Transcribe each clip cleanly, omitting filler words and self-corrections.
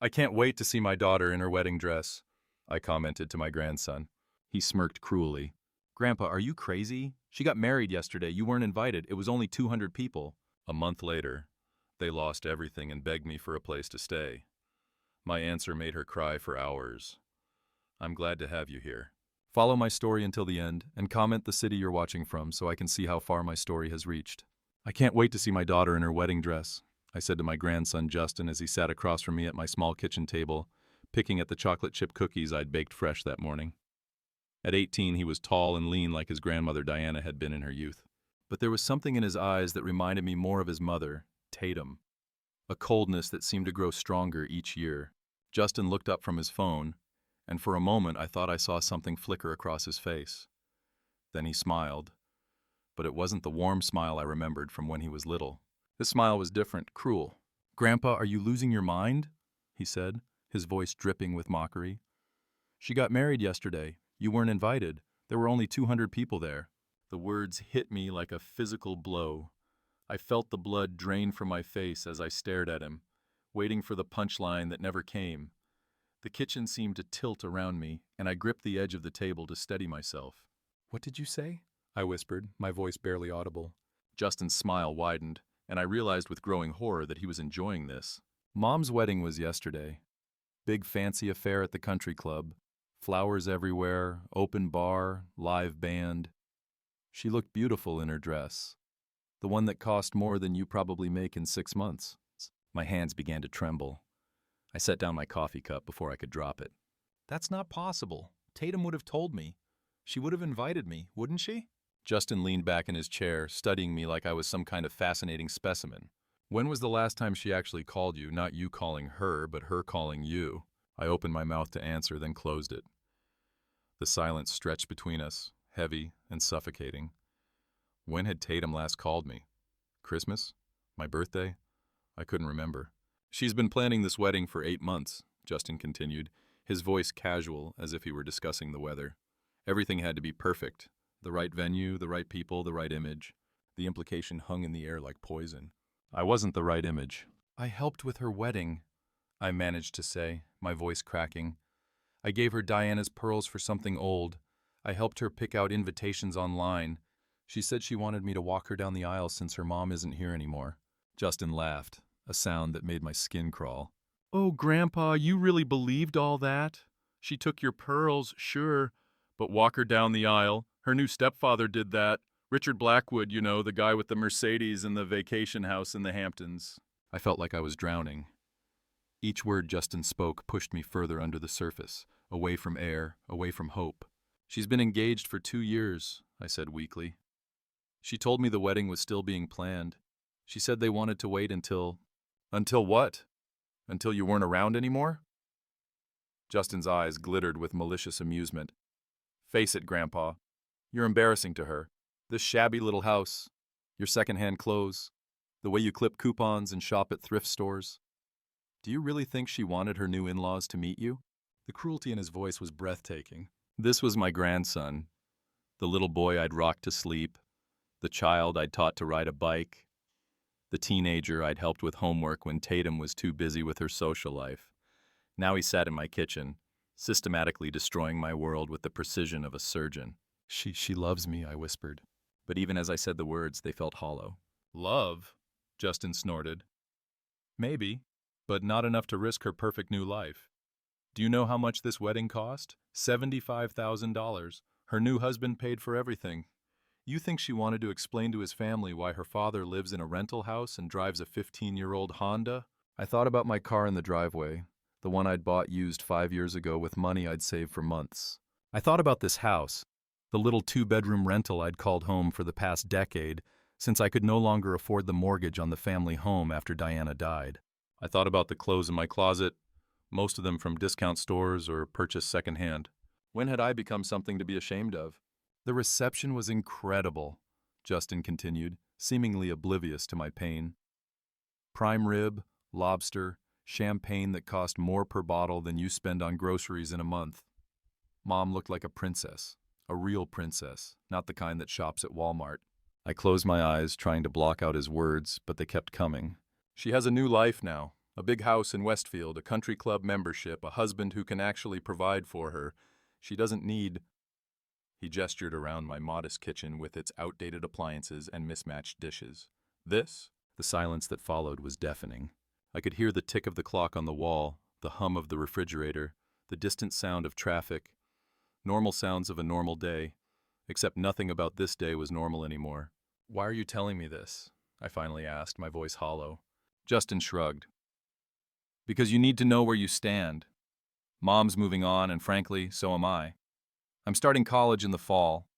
I can't wait to see my daughter in her wedding dress, I commented to my grandson. He smirked cruelly. Grandpa, are you crazy? She got married yesterday. You weren't invited. It was only 200 people. A month later, they lost everything and begged me for a place to stay. My answer made her cry for hours. I'm glad to have you here. Follow my story until the end and comment the city you're watching from so I can see how far my story has reached. I can't wait to see my daughter in her wedding dress, I said to my grandson Justin as he sat across from me at my small kitchen table, picking at the chocolate chip cookies I'd baked fresh that morning. At 18, he was tall and lean like his grandmother Diana had been in her youth. But there was something in his eyes that reminded me more of his mother, Tatum. A coldness that seemed to grow stronger each year. Justin looked up from his phone, and for a moment I thought I saw something flicker across his face. Then he smiled. But it wasn't the warm smile I remembered from when he was little. His smile was different, cruel. Grandpa, are you losing your mind? He said, his voice dripping with mockery. She got married yesterday. You weren't invited. There were only 200 people there. The words hit me like a physical blow. I felt the blood drain from my face as I stared at him, waiting for the punchline that never came. The kitchen seemed to tilt around me, and I gripped the edge of the table to steady myself. What did you say? I whispered, my voice barely audible. Justin's smile widened, and I realized with growing horror that he was enjoying this. Mom's wedding was yesterday. Big fancy affair at the country club. Flowers everywhere, open bar, live band. She looked beautiful in her dress. The one that cost more than you probably make in 6 months. My hands began to tremble. I set down my coffee cup before I could drop it. That's not possible. Tatum would have told me. She would have invited me, wouldn't she? Justin leaned back in his chair, studying me like I was some kind of fascinating specimen. When was the last time she actually called you, not you calling her, but her calling you? I opened my mouth to answer, then closed it. The silence stretched between us, heavy and suffocating. When had Tatum last called me? Christmas? My birthday? I couldn't remember. She's been planning this wedding for 8 months, Justin continued, his voice casual as if he were discussing the weather. Everything had to be perfect. The right venue, the right people, the right image. The implication hung in the air like poison. I wasn't the right image. I helped with her wedding, I managed to say, my voice cracking. I gave her Diana's pearls for something old. I helped her pick out invitations online. She said she wanted me to walk her down the aisle since her mom isn't here anymore. Justin laughed, a sound that made my skin crawl. Oh, Grandpa, you really believed all that? She took your pearls, sure, but walk her down the aisle. Her new stepfather did that. Richard Blackwood, you know, the guy with the Mercedes and the vacation house in the Hamptons. I felt like I was drowning. Each word Justin spoke pushed me further under the surface, away from air, away from hope. She's been engaged for 2 years, I said weakly. She told me the wedding was still being planned. She said they wanted to wait until... Until what? Until you weren't around anymore? Justin's eyes glittered with malicious amusement. Face it, Grandpa. You're embarrassing to her. This shabby little house, your secondhand clothes, the way you clip coupons and shop at thrift stores. Do you really think she wanted her new in-laws to meet you? The cruelty in his voice was breathtaking. This was my grandson, the little boy I'd rocked to sleep, the child I'd taught to ride a bike, the teenager I'd helped with homework when Tatum was too busy with her social life. Now he sat in my kitchen, systematically destroying my world with the precision of a surgeon. She loves me, I whispered. But even as I said the words, they felt hollow. Love? Justin snorted. Maybe, but not enough to risk her perfect new life. Do you know how much this wedding cost? $75,000. Her new husband paid for everything. You think she wanted to explain to his family why her father lives in a rental house and drives a 15-year-old Honda? I thought about my car in the driveway, the one I'd bought used 5 years ago with money I'd saved for months. I thought about this house, the little 2-bedroom rental I'd called home for the past decade, since I could no longer afford the mortgage on the family home after Diana died. I thought about the clothes in my closet, most of them from discount stores or purchased secondhand. When had I become something to be ashamed of? The reception was incredible, Justin continued, seemingly oblivious to my pain. Prime rib, lobster, champagne that cost more per bottle than you spend on groceries in a month. Mom looked like a princess, a real princess, not the kind that shops at Walmart. I closed my eyes, trying to block out his words, but they kept coming. She has a new life now, A big house in Westfield, a country club membership, a husband who can actually provide for her. She doesn't need... He gestured around my modest kitchen with its outdated appliances and mismatched dishes. This? The silence that followed was deafening. I could hear the tick of the clock on the wall, the hum of the refrigerator, the distant sound of traffic. Normal sounds of a normal day, except nothing about this day was normal anymore. "Why are you telling me this?" I finally asked, my voice hollow. Justin shrugged. "Because you need to know where you stand. Mom's moving on, and frankly, so am I. I'm starting college in the fall.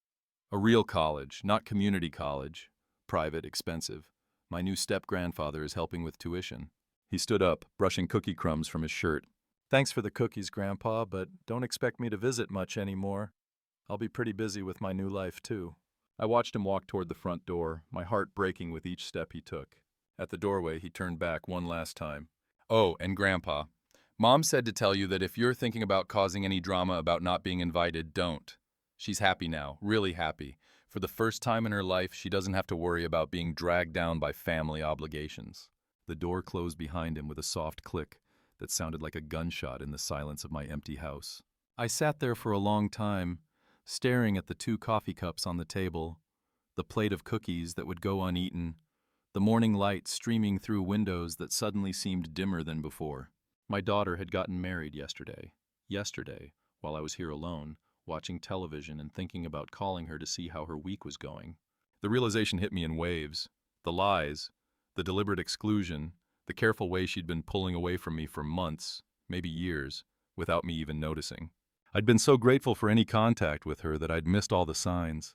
A real college, not community college. Private, expensive. My new step-grandfather is helping with tuition." He stood up, brushing cookie crumbs from his shirt. "Thanks for the cookies, Grandpa, but don't expect me to visit much anymore. I'll be pretty busy with my new life, too." I watched him walk toward the front door, my heart breaking with each step he took. At the doorway, he turned back one last time. "Oh, and Grandpa, Mom said to tell you that if you're thinking about causing any drama about not being invited, don't. She's happy now, really happy. For the first time in her life, she doesn't have to worry about being dragged down by family obligations." The door closed behind him with a soft click that sounded like a gunshot in the silence of my empty house. I sat there for a long time, staring at the 2 coffee cups on the table, the plate of cookies that would go uneaten, the morning light streaming through windows that suddenly seemed dimmer than before. My daughter had gotten married yesterday. Yesterday, while I was here alone, watching television and thinking about calling her to see how her week was going. The realization hit me in waves. The lies, the deliberate exclusion, the careful way she'd been pulling away from me for months, maybe years, without me even noticing. I'd been so grateful for any contact with her that I'd missed all the signs.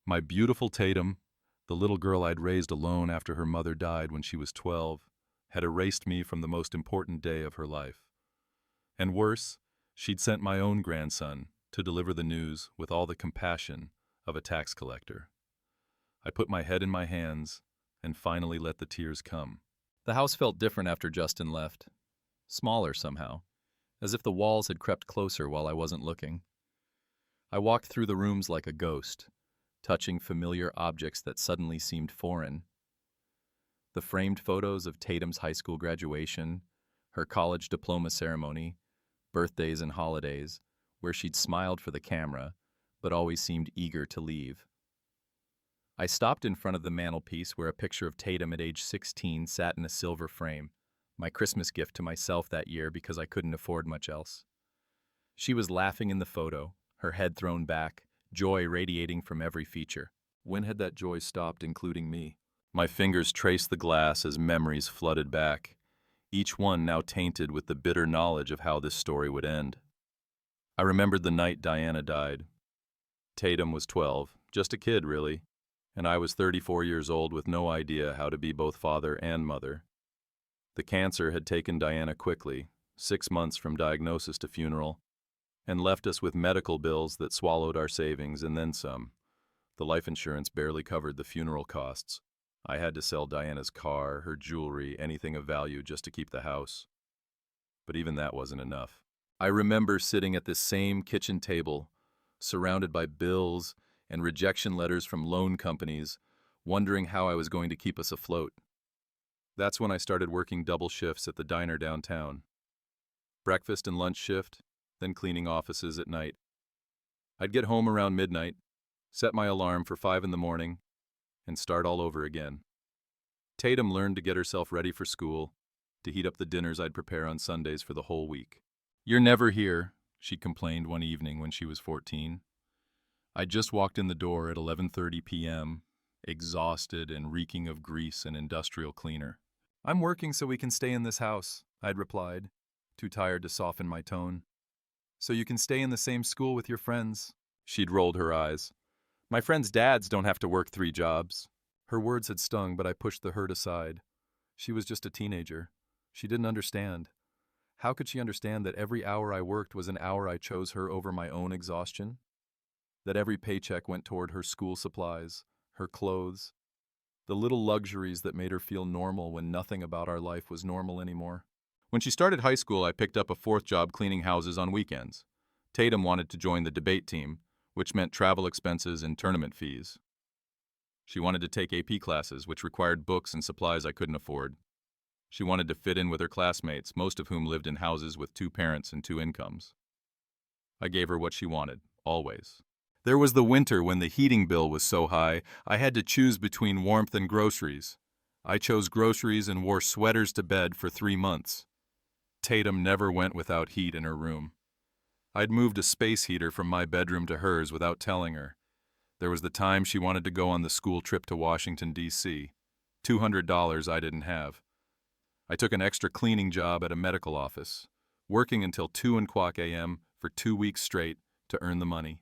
My beautiful Tatum, the little girl I'd raised alone after her mother died when she was 12, had erased me from the most important day of her life. And worse, she'd sent my own grandson to deliver the news with all the compassion of a tax collector. I put my head in my hands and finally let the tears come. The house felt different after Justin left. Smaller somehow, as if the walls had crept closer while I wasn't looking. I walked through the rooms like a ghost, touching familiar objects that suddenly seemed foreign. The framed photos of Tatum's high school graduation, her college diploma ceremony, birthdays and holidays, where she'd smiled for the camera, but always seemed eager to leave. I stopped in front of the mantelpiece where a picture of Tatum at age 16 sat in a silver frame, my Christmas gift to myself that year because I couldn't afford much else. She was laughing in the photo, her head thrown back, joy radiating from every feature. When had that joy stopped, including me? My fingers traced the glass as memories flooded back, each one now tainted with the bitter knowledge of how this story would end. I remembered the night Diana died. Tatum was 12, just a kid, really, and I was 34 years old with no idea how to be both father and mother. The cancer had taken Diana quickly, 6 months from diagnosis to funeral, and left us with medical bills that swallowed our savings and then some. The life insurance barely covered the funeral costs. I had to sell Diana's car, her jewelry, anything of value just to keep the house. But even that wasn't enough. I remember sitting at this same kitchen table, surrounded by bills and rejection letters from loan companies, wondering how I was going to keep us afloat. That's when I started working double shifts at the diner downtown. Breakfast and lunch shift, then cleaning offices at night. I'd get home around midnight, set my alarm for 5 in the morning, and start all over again. Tatum learned to get herself ready for school, to heat up the dinners I'd prepare on Sundays for the whole week. "You're never here," she complained one evening when she was 14. I just walked in the door at 11:30 p.m., exhausted and reeking of grease and industrial cleaner. "I'm working so we can stay in this house," I'd replied, too tired to soften my tone. "So you can stay in the same school with your friends." She'd rolled her eyes. "My friends' dads don't have to work 3 jobs. Her words had stung, but I pushed the hurt aside. She was just a teenager. She didn't understand. How could she understand that every hour I worked was an hour I chose her over my own exhaustion? That every paycheck went toward her school supplies, her clothes, the little luxuries that made her feel normal when nothing about our life was normal anymore. When she started high school, I picked up a 4th job cleaning houses on weekends. Tatum wanted to join the debate team, which meant travel expenses and tournament fees. She wanted to take AP classes, which required books and supplies I couldn't afford. She wanted to fit in with her classmates, most of whom lived in houses with two parents and two incomes. I gave her what she wanted, always. There was the winter when the heating bill was so high, I had to choose between warmth and groceries. I chose groceries and wore sweaters to bed for 3 months. Tatum never went without heat in her room. I'd moved a space heater from my bedroom to hers without telling her. There was the time she wanted to go on the school trip to Washington, D.C. $200 I didn't have. I took an extra cleaning job at a medical office, working until 2:00 a.m. for 2 weeks straight to earn the money.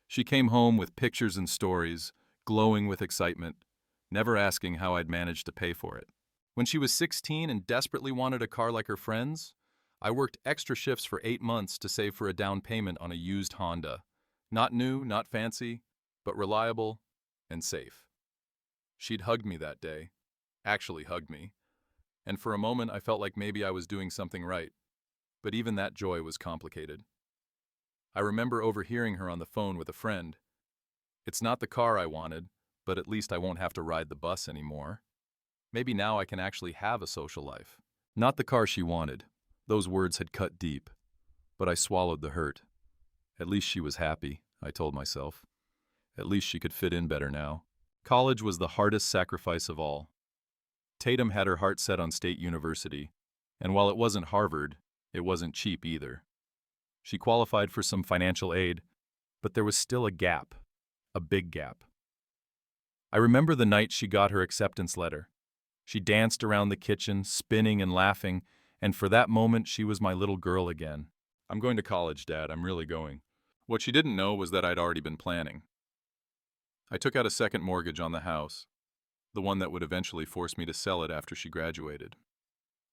She came home with pictures and stories, glowing with excitement, never asking how I'd managed to pay for it. When she was 16 and desperately wanted a car like her friends, I worked extra shifts for 8 months to save for a down payment on a used Honda. Not new, not fancy, but reliable and safe. She'd hugged me that day, actually hugged me, and for a moment I felt like maybe I was doing something right, but even that joy was complicated. I remember overhearing her on the phone with a friend. "It's not the car I wanted, but at least I won't have to ride the bus anymore. Maybe now I can actually have a social life." Not the car she wanted. Those words had cut deep, but I swallowed the hurt. At least she was happy, I told myself. At least she could fit in better now. College was the hardest sacrifice of all. Tatum had her heart set on State University, and while it wasn't Harvard, it wasn't cheap either. She qualified for some financial aid, but there was still a gap, a big gap. I remember the night she got her acceptance letter. She danced around the kitchen, spinning and laughing, and for that moment she was my little girl again. "I'm going to college, Dad, I'm really going." What she didn't know was that I'd already been planning. I took out a second mortgage on the house, the one that would eventually force me to sell it after she graduated.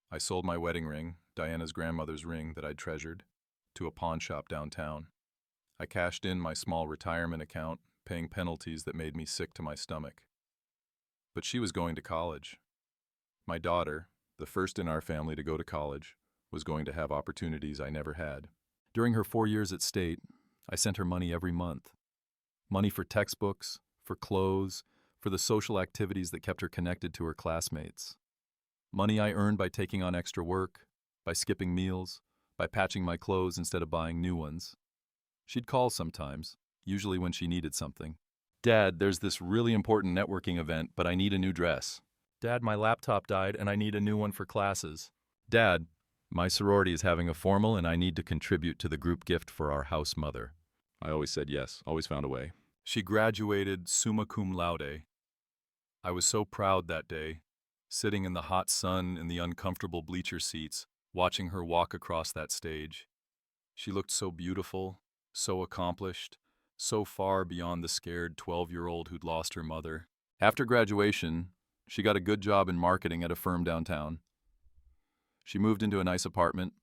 I sold my wedding ring, Diana's grandmother's ring that I'd treasured, to a pawn shop downtown. I cashed in my small retirement account, paying penalties that made me sick to my stomach. But she was going to college. My daughter, the first in our family to go to college, was going to have opportunities I never had. During her 4 years at State, I sent her money every month. Money for textbooks, for clothes, for the social activities that kept her connected to her classmates. Money I earned by taking on extra work, by skipping meals, by patching my clothes instead of buying new ones. She'd call sometimes, usually when she needed something. "Dad, there's this really important networking event, but I need a new dress." "Dad, my laptop died and I need a new one for classes." "Dad, my sorority is having a formal and I need to contribute to the group gift for our house mother." I always said yes, always found a way. She graduated summa cum laude. I was so proud that day, sitting in the hot sun in the uncomfortable bleacher seats, watching her walk across that stage. She looked so beautiful, so accomplished, so far beyond the scared 12-year-old who'd lost her mother. After graduation, she got a good job in marketing at a firm downtown. She moved into a nice apartment,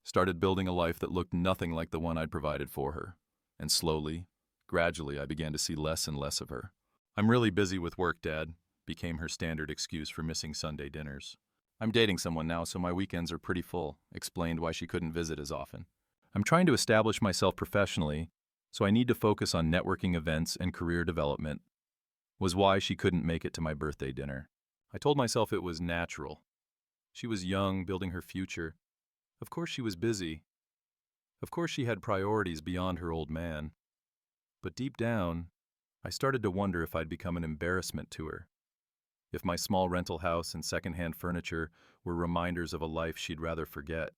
started building a life that looked nothing like the one I'd provided for her. And slowly, gradually, I began to see less and less of her. "I'm really busy with work, Dad," became her standard excuse for missing Sunday dinners. "I'm dating someone now, so my weekends are pretty full," explained why she couldn't visit as often. "I'm trying to establish myself professionally, so I need to focus on networking events and career development," was why she couldn't make it to my birthday dinner. I told myself it was natural. She was young, building her future. Of course she was busy. Of course she had priorities beyond her old man. But deep down, I started to wonder if I'd become an embarrassment to her. If my small rental house and secondhand furniture were reminders of a life she'd rather forget.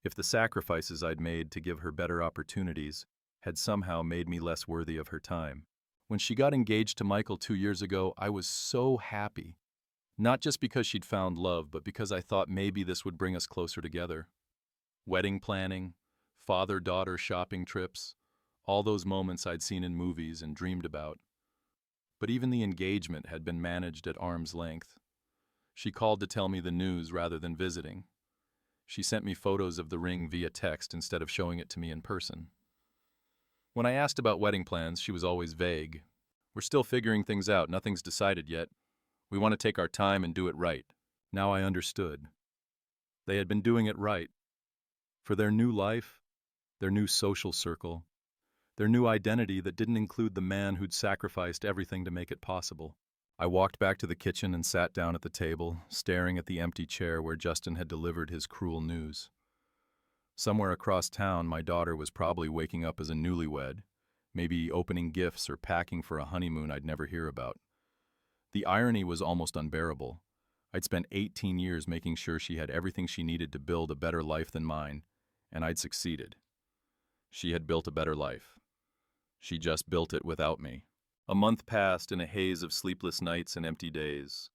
If the sacrifices I'd made to give her better opportunities had somehow made me less worthy of her time. When she got engaged to Michael 2 years ago, I was so happy. Not just because she'd found love, but because I thought maybe this would bring us closer together. Wedding planning, father-daughter shopping trips, all those moments I'd seen in movies and dreamed about. But even the engagement had been managed at arm's length. She called to tell me the news rather than visiting. She sent me photos of the ring via text instead of showing it to me in person. When I asked about wedding plans, she was always vague. "We're still figuring things out, nothing's decided yet. We want to take our time and do it right." Now I understood. They had been doing it right. For their new life, their new social circle, their new identity that didn't include the man who'd sacrificed everything to make it possible. I walked back to the kitchen and sat down at the table, staring at the empty chair where Justin had delivered his cruel news. Somewhere across town, my daughter was probably waking up as a newlywed, maybe opening gifts or packing for a honeymoon I'd never hear about. The irony was almost unbearable. I'd spent 18 years making sure she had everything she needed to build a better life than mine, and I'd succeeded. She had built a better life. She just built it without me. A month passed in a haze of sleepless nights and empty days.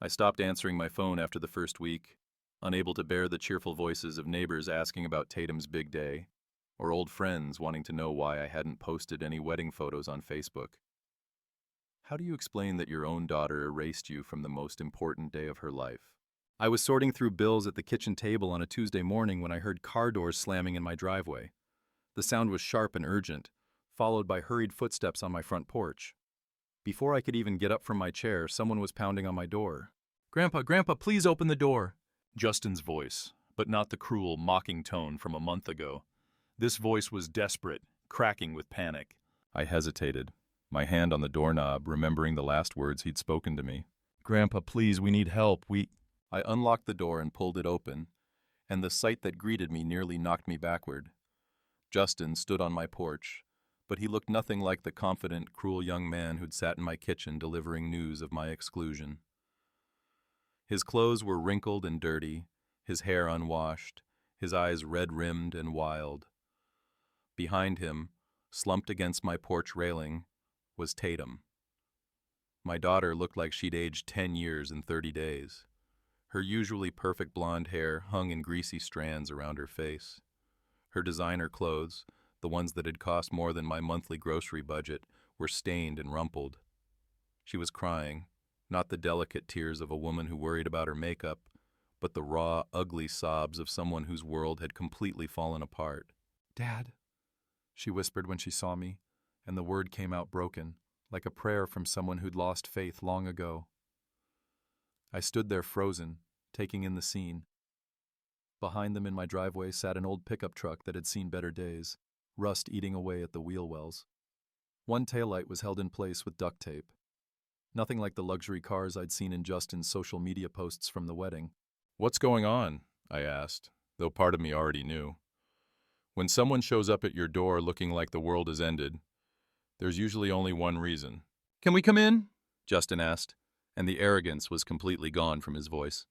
I stopped answering my phone after the first week, unable to bear the cheerful voices of neighbors asking about Tatum's big day, or old friends wanting to know why I hadn't posted any wedding photos on Facebook. How do you explain that your own daughter erased you from the most important day of her life? I was sorting through bills at the kitchen table on a Tuesday morning when I heard car doors slamming in my driveway. The sound was sharp and urgent, followed by hurried footsteps on my front porch. Before I could even get up from my chair, someone was pounding on my door. Grandpa, please open the door." Justin's voice, but not the cruel, mocking tone from a month ago. This voice was desperate, cracking with panic. I hesitated, my hand on the doorknob, remembering the last words he'd spoken to me. "Grandpa, please, we need help, I unlocked the door and pulled it open, and the sight that greeted me nearly knocked me backward. Justin stood on my porch, but he looked nothing like the confident, cruel young man who'd sat in my kitchen delivering news of my exclusion. His clothes were wrinkled and dirty, his hair unwashed, his eyes red-rimmed and wild. Behind him, slumped against my porch railing, was Tatum. My daughter looked like she'd aged 10 years in 30 days. Her usually perfect blonde hair hung in greasy strands around her face. Her designer clothes, the ones that had cost more than my monthly grocery budget, were stained and rumpled. She was crying, not the delicate tears of a woman who worried about her makeup, but the raw, ugly sobs of someone whose world had completely fallen apart. "Dad," she whispered when she saw me, and the word came out broken, like a prayer from someone who'd lost faith long ago. I stood there frozen, taking in the scene. Behind them in my driveway sat an old pickup truck that had seen better days, rust eating away at the wheel wells. One taillight was held in place with duct tape. Nothing like the luxury cars I'd seen in Justin's social media posts from the wedding. "What's going on?" I asked, though part of me already knew. When someone shows up at your door looking like the world has ended, there's usually only one reason. "Can we come in?" Justin asked, and the arrogance was completely gone from his voice.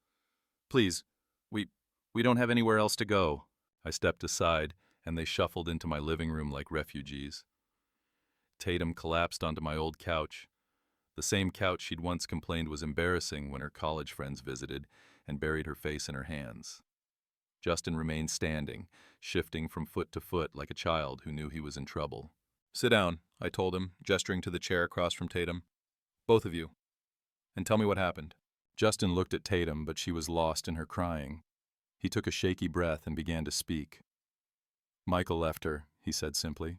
"Please, we don't have anywhere else to go." I stepped aside, and they shuffled into my living room like refugees. Tatum collapsed onto my old couch, the same couch she'd once complained was embarrassing when her college friends visited, and buried her face in her hands. Justin remained standing, shifting from foot to foot like a child who knew he was in trouble. "Sit down," I told him, gesturing to the chair across from Tatum. "Both of you. And tell me what happened." Justin looked at Tatum, but she was lost in her crying. He took a shaky breath and began to speak. "Michael left her," he said simply.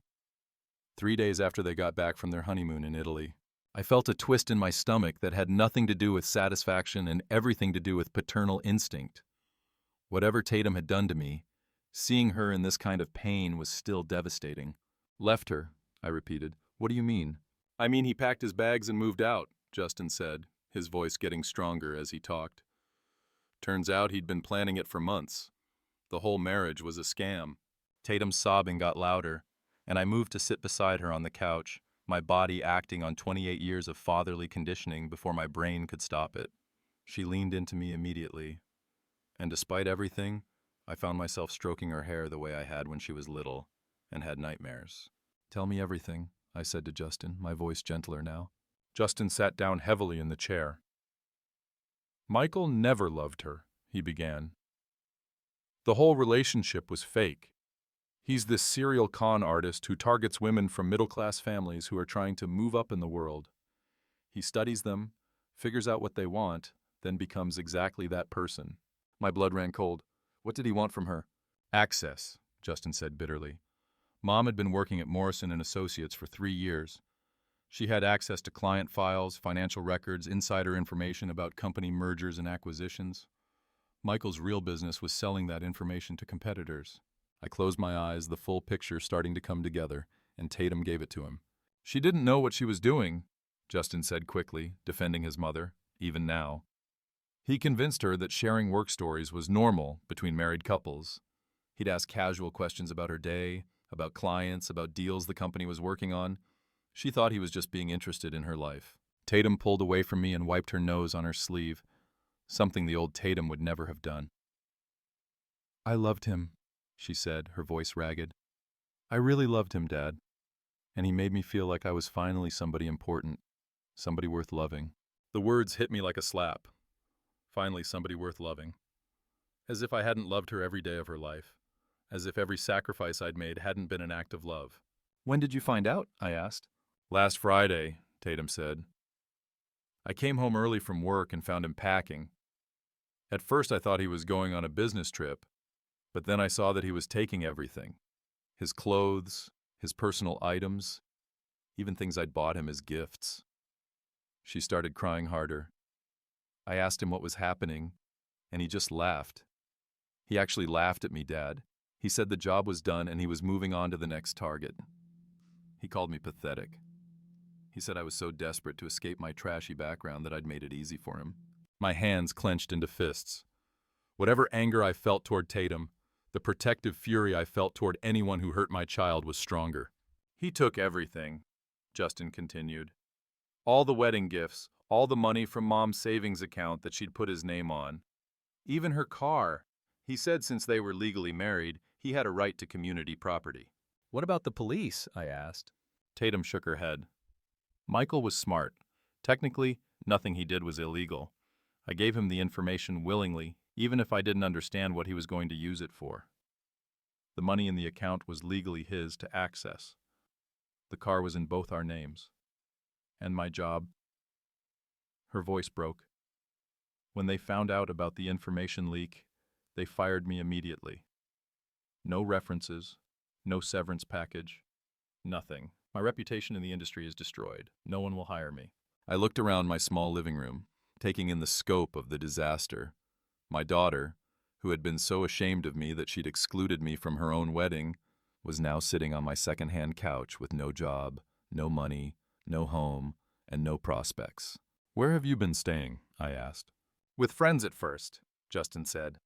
3 days after they got back from their honeymoon in Italy. I felt a twist in my stomach that had nothing to do with satisfaction and everything to do with paternal instinct. Whatever Tatum had done to me, seeing her in this kind of pain was still devastating. "Left her," I repeated. "What do you mean?" "I mean he packed his bags and moved out," Justin said, his voice getting stronger as he talked. "Turns out he'd been planning it for months. The whole marriage was a scam." Tatum's sobbing got louder, and I moved to sit beside her on the couch, my body acting on 28 years of fatherly conditioning before my brain could stop it. She leaned into me immediately, and despite everything, I found myself stroking her hair the way I had when she was little and had nightmares. "Tell me everything," I said to Justin, my voice gentler now. Justin sat down heavily in the chair. "Michael never loved her," he began. "The whole relationship was fake. He's this serial con artist who targets women from middle-class families who are trying to move up in the world. He studies them, figures out what they want, then becomes exactly that person." My blood ran cold. What did he want from her? "Access," Justin said bitterly. "Mom had been working at Morrison & Associates for 3 years. She had access to client files, financial records, insider information about company mergers and acquisitions. Michael's real business was selling that information to competitors." I closed my eyes, the full picture starting to come together, and Tatum gave it to him. "She didn't know what she was doing," Justin said quickly, defending his mother, even now. He convinced her that sharing work stories was normal between married couples. He'd ask casual questions about her day, about clients, about deals the company was working on. She thought he was just being interested in her life. Tatum pulled away from me and wiped her nose on her sleeve, something the old Tatum would never have done. "I loved him," she said, her voice ragged. "I really loved him, Dad. And he made me feel like I was finally somebody important, somebody worth loving." The words hit me like a slap. Finally somebody worth loving. As if I hadn't loved her every day of her life. As if every sacrifice I'd made hadn't been an act of love. "When did you find out?" I asked. "Last Friday," Tatum said. "I came home early from work and found him packing. At first I thought he was going on a business trip, but then I saw that he was taking everything. His clothes, his personal items, even things I'd bought him as gifts." She started crying harder. I asked him what was happening, and he just laughed. He actually laughed at me, Dad. He said the job was done and he was moving on to the next target. He called me pathetic. He said I was so desperate to escape my trashy background that I'd made it easy for him. My hands clenched into fists. Whatever anger I felt toward Tatum, the protective fury I felt toward anyone who hurt my child was stronger. "He took everything," Justin continued. "All the wedding gifts, all the money from Mom's savings account that she'd put his name on. Even her car. He said since they were legally married, he had a right to community property." "What about the police?" I asked. Tatum shook her head. "Michael was smart. Technically, nothing he did was illegal. I gave him the information willingly, even if I didn't understand what he was going to use it for. The money in the account was legally his to access. The car was in both our names. And my job." Her voice broke. "When they found out about the information leak, they fired me immediately. No references, no severance package, nothing. My reputation in the industry is destroyed. No one will hire me." I looked around my small living room, taking in the scope of the disaster. My daughter, who had been so ashamed of me that she'd excluded me from her own wedding, was now sitting on my second-hand couch with no job, no money, no home, and no prospects. "Where have you been staying?" I asked. "With friends at first," Justin said.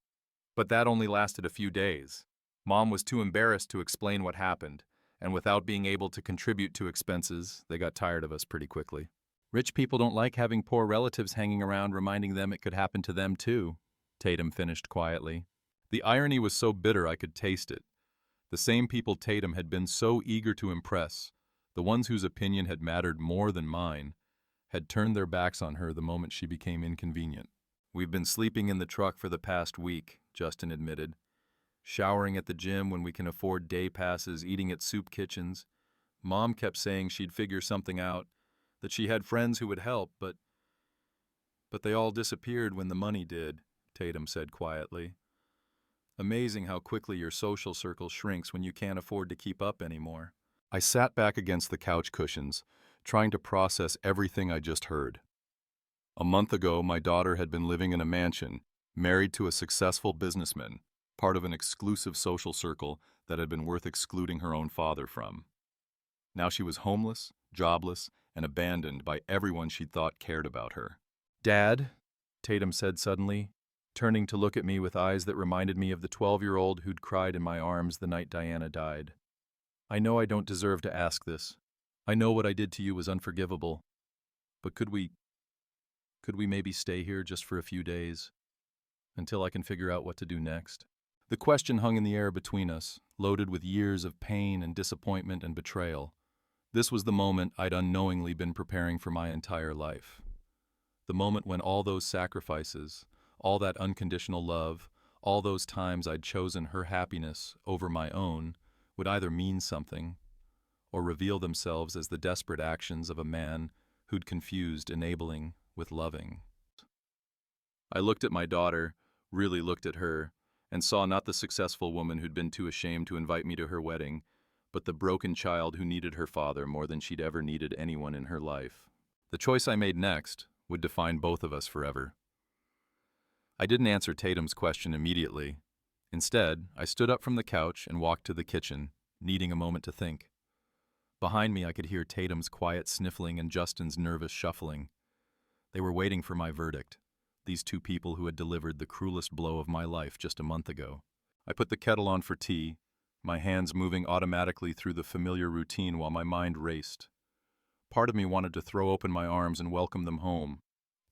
"But that only lasted a few days. Mom was too embarrassed to explain what happened, and without being able to contribute to expenses, they got tired of us pretty quickly." "Rich people don't like having poor relatives hanging around reminding them it could happen to them too," Tatum finished quietly. The irony was so bitter I could taste it. The same people Tatum had been so eager to impress, the ones whose opinion had mattered more than mine, had turned their backs on her the moment she became inconvenient. "We've been sleeping in the truck for the past week," Justin admitted. "Showering at the gym when we can afford day passes, eating at soup kitchens. Mom kept saying she'd figure something out, that she had friends who would help, but they all disappeared when the money did," Tatum said quietly. "Amazing how quickly your social circle shrinks when you can't afford to keep up anymore." I sat back against the couch cushions, trying to process everything I just heard. A month ago, my daughter had been living in a mansion, married to a successful businessman, part of an exclusive social circle that had been worth excluding her own father from. Now she was homeless, jobless, and abandoned by everyone she'd thought cared about her. "Dad," Tatum said suddenly, turning to look at me with eyes that reminded me of the 12-year-old who'd cried in my arms the night Diana died. "I know I don't deserve to ask this. I know what I did to you was unforgivable. But could we maybe stay here just for a few days, until I can figure out what to do next?" The question hung in the air between us, loaded with years of pain and disappointment and betrayal. This was the moment I'd unknowingly been preparing for my entire life. The moment when all those sacrifices, all that unconditional love, all those times I'd chosen her happiness over my own, would either mean something or reveal themselves as the desperate actions of a man who'd confused enabling with loving. I looked at my daughter, really looked at her, and saw not the successful woman who'd been too ashamed to invite me to her wedding, but the broken child who needed her father more than she'd ever needed anyone in her life. The choice I made next would define both of us forever. I didn't answer Tatum's question immediately. Instead, I stood up from the couch and walked to the kitchen, needing a moment to think. Behind me, I could hear Tatum's quiet sniffling and Justin's nervous shuffling. They were waiting for my verdict, these two people who had delivered the cruelest blow of my life just a month ago. I put the kettle on for tea, my hands moving automatically through the familiar routine while my mind raced. Part of me wanted to throw open my arms and welcome them home,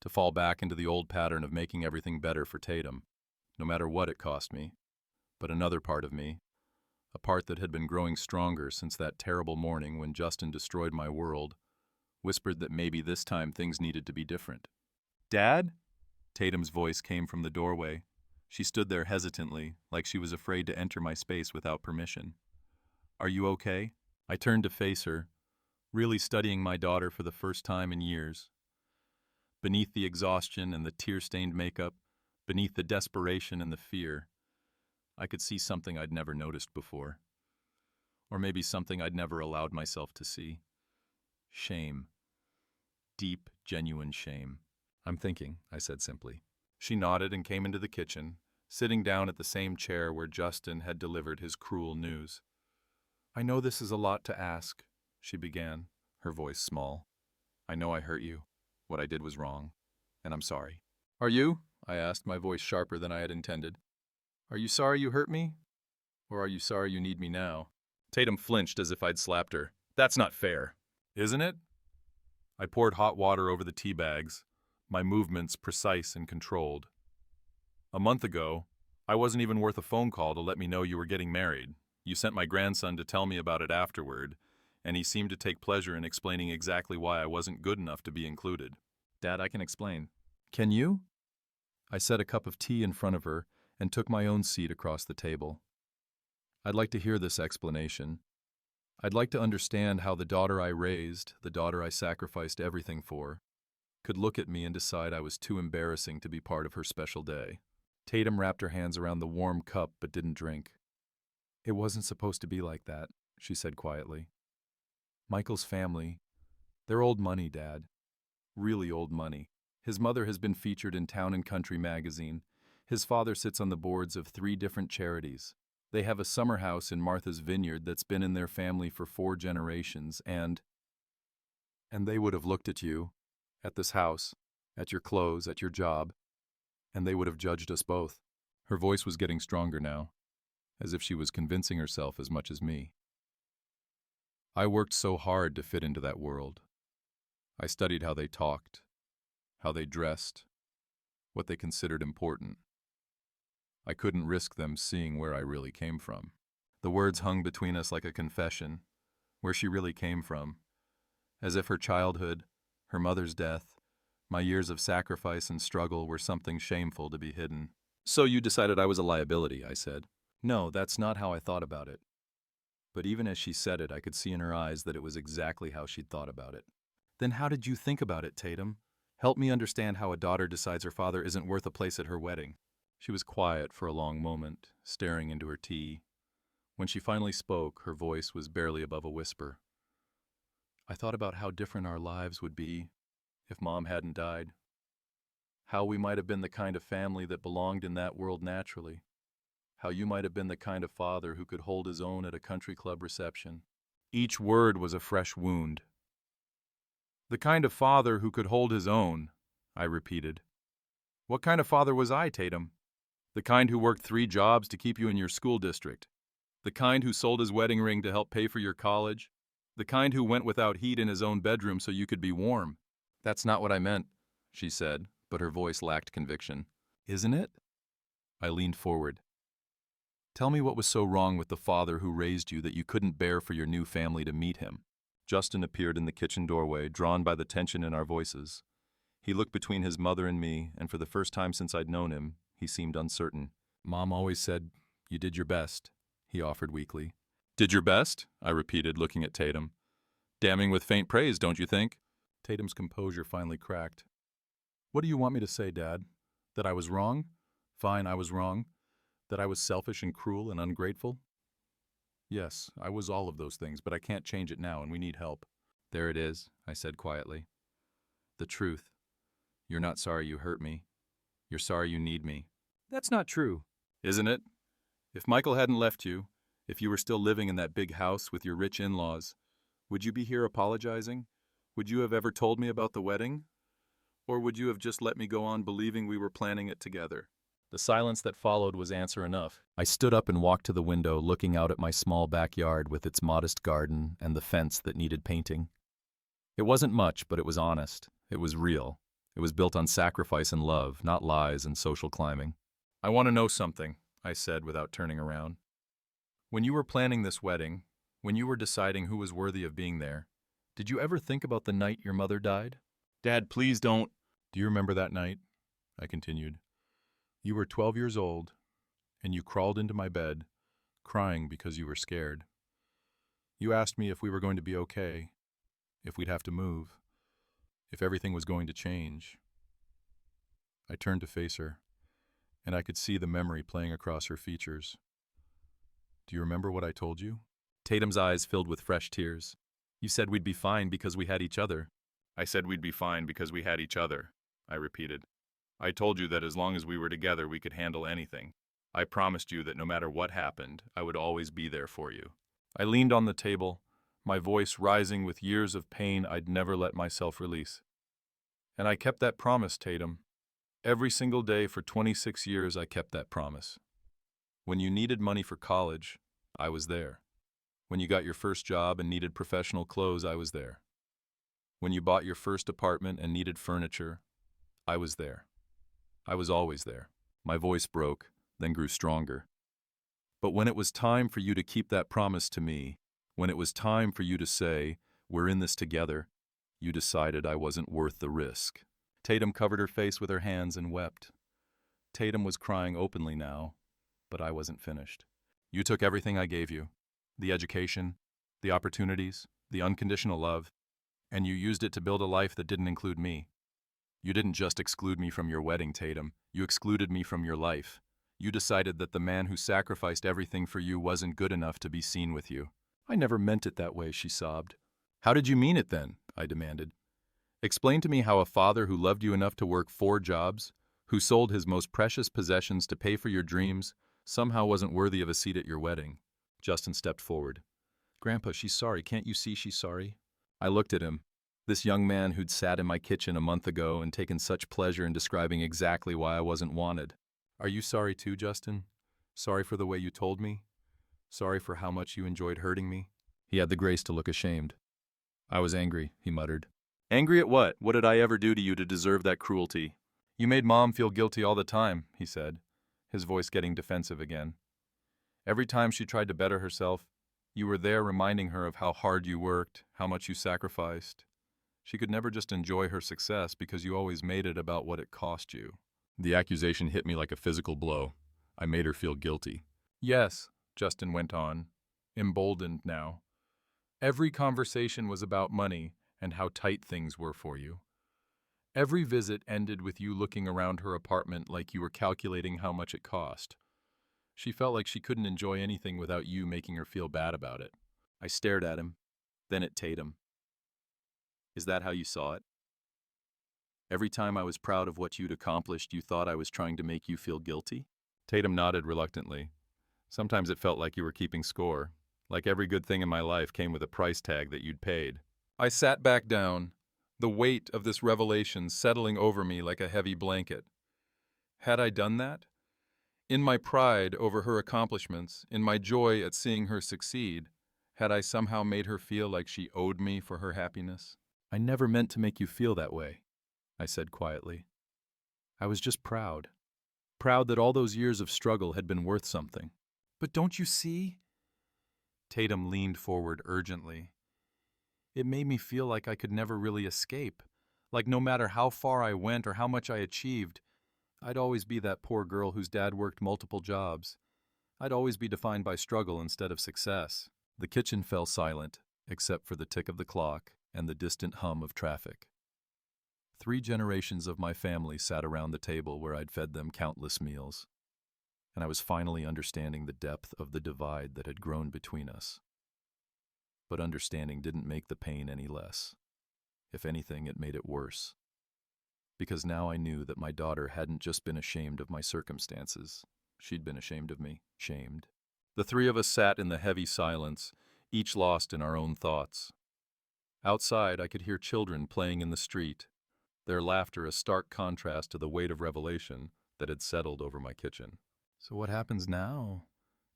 to fall back into the old pattern of making everything better for Tatum, no matter what it cost me. But another part of me, a part that had been growing stronger since that terrible morning when Justin destroyed my world, whispered that maybe this time things needed to be different. "Dad?" Tatum's voice came from the doorway. She stood there hesitantly, like she was afraid to enter my space without permission. "Are you okay?" I turned to face her, really studying my daughter for the first time in years. Beneath the exhaustion and the tear-stained makeup, beneath the desperation and the fear, I could see something I'd never noticed before. Or maybe something I'd never allowed myself to see. Shame. Deep, genuine shame. "I'm thinking," I said simply. She nodded and came into the kitchen, sitting down at the same chair where Justin had delivered his cruel news. "I know this is a lot to ask," she began, her voice small. "I know I hurt you. What I did was wrong, and I'm sorry." "Are you?" I asked, my voice sharper than I had intended. "Are you sorry you hurt me? Or are you sorry you need me now?" Tatum flinched as if I'd slapped her. "That's not fair." "Isn't it?" I poured hot water over the tea bags, my movements precise and controlled. "A month ago, I wasn't even worth a phone call to let me know you were getting married. You sent my grandson to tell me about it afterward, and he seemed to take pleasure in explaining exactly why I wasn't good enough to be included." "Dad, I can explain." "Can you?" I set a cup of tea in front of her and took my own seat across the table. "I'd like to hear this explanation. I'd like to understand how the daughter I raised, the daughter I sacrificed everything for, could look at me and decide I was too embarrassing to be part of her special day." Tatum wrapped her hands around the warm cup but didn't drink. "It wasn't supposed to be like that," she said quietly. "Michael's family, they're old money, Dad. Really old money. His mother has been featured in Town and Country magazine. His father sits on the boards of 3 different charities. They have a summer house in Martha's Vineyard that's been in their family for 4 generations, and they would have looked at you, at this house, at your clothes, at your job, and they would have judged us both." Her voice was getting stronger now, as if she was convincing herself as much as me. "I worked so hard to fit into that world. I studied how they talked, how they dressed, what they considered important. I couldn't risk them seeing where I really came from." The words hung between us like a confession, where she really came from, as if her childhood, her mother's death, my years of sacrifice and struggle were something shameful to be hidden. "So you decided I was a liability," I said. "No, that's not how I thought about it." But even as she said it, I could see in her eyes that it was exactly how she'd thought about it. "Then how did you think about it, Tatum? Help me understand how a daughter decides her father isn't worth a place at her wedding." She was quiet for a long moment, staring into her tea. When she finally spoke, her voice was barely above a whisper. "I thought about how different our lives would be if Mom hadn't died. How we might have been the kind of family that belonged in that world naturally. How you might have been the kind of father who could hold his own at a country club reception." Each word was a fresh wound. "The kind of father who could hold his own," I repeated. "What kind of father was I, Tatum? The kind who worked 3 jobs to keep you in your school district? The kind who sold his wedding ring to help pay for your college? The kind who went without heat in his own bedroom so you could be warm?" "That's not what I meant," she said, but her voice lacked conviction. "Isn't it?" I leaned forward. "Tell me what was so wrong with the father who raised you that you couldn't bear for your new family to meet him." Justin appeared in the kitchen doorway, drawn by the tension in our voices. He looked between his mother and me, and for the first time since I'd known him, he seemed uncertain. "Mom always said you did your best," he offered weakly. "Did your best?" I repeated, looking at Tatum. "Damning with faint praise, don't you think?" Tatum's composure finally cracked. "What do you want me to say, Dad? That I was wrong? Fine, I was wrong. That I was selfish and cruel and ungrateful? Yes, I was all of those things, but I can't change it now, and we need help." "There it is," I said quietly. "The truth. You're not sorry you hurt me. You're sorry you need me." "That's not true." "Isn't it? If Michael hadn't left you, if you were still living in that big house with your rich in-laws, Would you be here apologizing? Would you have ever told me about the wedding? Or would you have just let me go on believing we were planning it together? The silence that followed was answer enough. I stood up and walked to the window, looking out at my small backyard with its modest garden and the fence that needed painting. It wasn't much, but it was honest. It was real. It was built on sacrifice and love, not lies and social climbing. I want to know something, I said without turning around. When you were planning this wedding, when you were deciding who was worthy of being there, did you ever think about the night your mother died? Dad, please don't. Do you remember that night? I continued. You were 12 years old, and you crawled into my bed, crying because you were scared. You asked me if we were going to be okay, if we'd have to move, if everything was going to change. I turned to face her, and I could see the memory playing across her features. Do you remember what I told you? Tatum's eyes filled with fresh tears. You said we'd be fine because we had each other. I said we'd be fine because we had each other, I repeated. I told you that as long as we were together, we could handle anything. I promised you that no matter what happened, I would always be there for you. I leaned on the table, my voice rising with years of pain I'd never let myself release. And I kept that promise, Tatum. Every single day for 26 years, I kept that promise. When you needed money for college, I was there. When you got your first job and needed professional clothes, I was there. When you bought your first apartment and needed furniture, I was there. I was always there. My voice broke, then grew stronger. But when it was time for you to keep that promise to me, when it was time for you to say, we're in this together, you decided I wasn't worth the risk. Tatum covered her face with her hands and wept. Tatum was crying openly now, but I wasn't finished. You took everything I gave you, the education, the opportunities, the unconditional love, and you used it to build a life that didn't include me. You didn't just exclude me from your wedding, Tatum. You excluded me from your life. You decided that the man who sacrificed everything for you wasn't good enough to be seen with you. I never meant it that way, she sobbed. How did you mean it then? I demanded. Explain to me how a father who loved you enough to work 4 jobs, who sold his most precious possessions to pay for your dreams, somehow wasn't worthy of a seat at your wedding. Justin stepped forward. Grandpa, she's sorry. Can't you see she's sorry? I looked at him. This young man who'd sat in my kitchen a month ago and taken such pleasure in describing exactly why I wasn't wanted. Are you sorry too, Justin? Sorry for the way you told me? Sorry for how much you enjoyed hurting me? He had the grace to look ashamed. I was angry, he muttered. Angry at what? What did I ever do to you to deserve that cruelty? You made Mom feel guilty all the time, he said, his voice getting defensive again. Every time she tried to better herself, you were there reminding her of how hard you worked, how much you sacrificed. She could never just enjoy her success because you always made it about what it cost you. The accusation hit me like a physical blow. I made her feel guilty. Yes, Justin went on, emboldened now. Every conversation was about money and how tight things were for you. Every visit ended with you looking around her apartment like you were calculating how much it cost. She felt like she couldn't enjoy anything without you making her feel bad about it. I stared at him, then at Tatum. Is that how you saw it? Every time I was proud of what you'd accomplished, you thought I was trying to make you feel guilty? Tatum nodded reluctantly. Sometimes it felt like you were keeping score, like every good thing in my life came with a price tag that you'd paid. I sat back down, the weight of this revelation settling over me like a heavy blanket. Had I done that? In my pride over her accomplishments, in my joy at seeing her succeed, had I somehow made her feel like she owed me for her happiness? I never meant to make you feel that way, I said quietly. I was just proud. Proud that all those years of struggle had been worth something. But don't you see? Tatum leaned forward urgently. It made me feel like I could never really escape, like no matter how far I went or how much I achieved, I'd always be that poor girl whose dad worked multiple jobs. I'd always be defined by struggle instead of success. The kitchen fell silent, except for the tick of the clock and the distant hum of traffic. 3 generations of my family sat around the table where I'd fed them countless meals, and I was finally understanding the depth of the divide that had grown between us. But understanding didn't make the pain any less. If anything, it made it worse. Because now I knew that my daughter hadn't just been ashamed of my circumstances. She'd been ashamed of me, shamed. The 3 of us sat in the heavy silence, each lost in our own thoughts. Outside, I could hear children playing in the street, their laughter a stark contrast to the weight of revelation that had settled over my kitchen. "So what happens now?"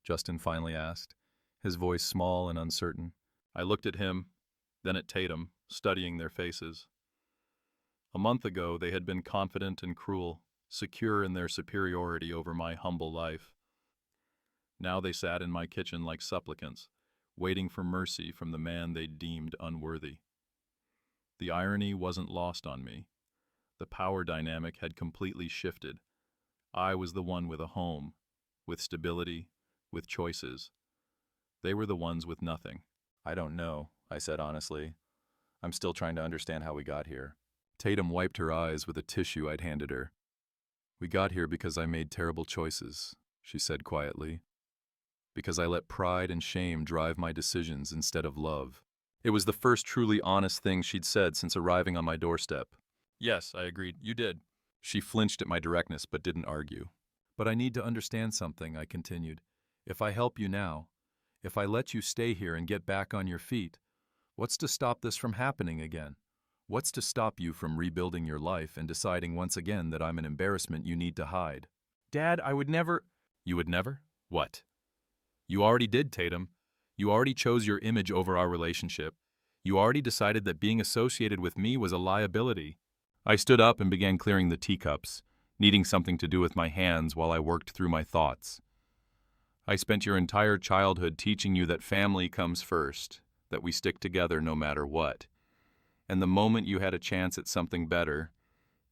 Justin finally asked, his voice small and uncertain. I looked at him, then at Tatum, studying their faces. A month ago, they had been confident and cruel, secure in their superiority over my humble life. Now they sat in my kitchen like supplicants, waiting for mercy from the man they deemed unworthy. The irony wasn't lost on me. The power dynamic had completely shifted. I was the one with a home, with stability, with choices. They were the ones with nothing. "I don't know," I said honestly. "I'm still trying to understand how we got here." Tatum wiped her eyes with a tissue I'd handed her. "We got here because I made terrible choices," she said quietly. "Because I let pride and shame drive my decisions instead of love." It was the first truly honest thing she'd said since arriving on my doorstep. "Yes," I agreed, "you did." She flinched at my directness but didn't argue. "But I need to understand something," I continued. "If I help you now, if I let you stay here and get back on your feet, what's to stop this from happening again? What's to stop you from rebuilding your life and deciding once again that I'm an embarrassment you need to hide?" "Dad, I would never—" "You would never? What?" "You already did, Tatum. You already chose your image over our relationship. You already decided that being associated with me was a liability." I stood up and began clearing the teacups, needing something to do with my hands while I worked through my thoughts. "I spent your entire childhood teaching you that family comes first, that we stick together no matter what. And the moment you had a chance at something better,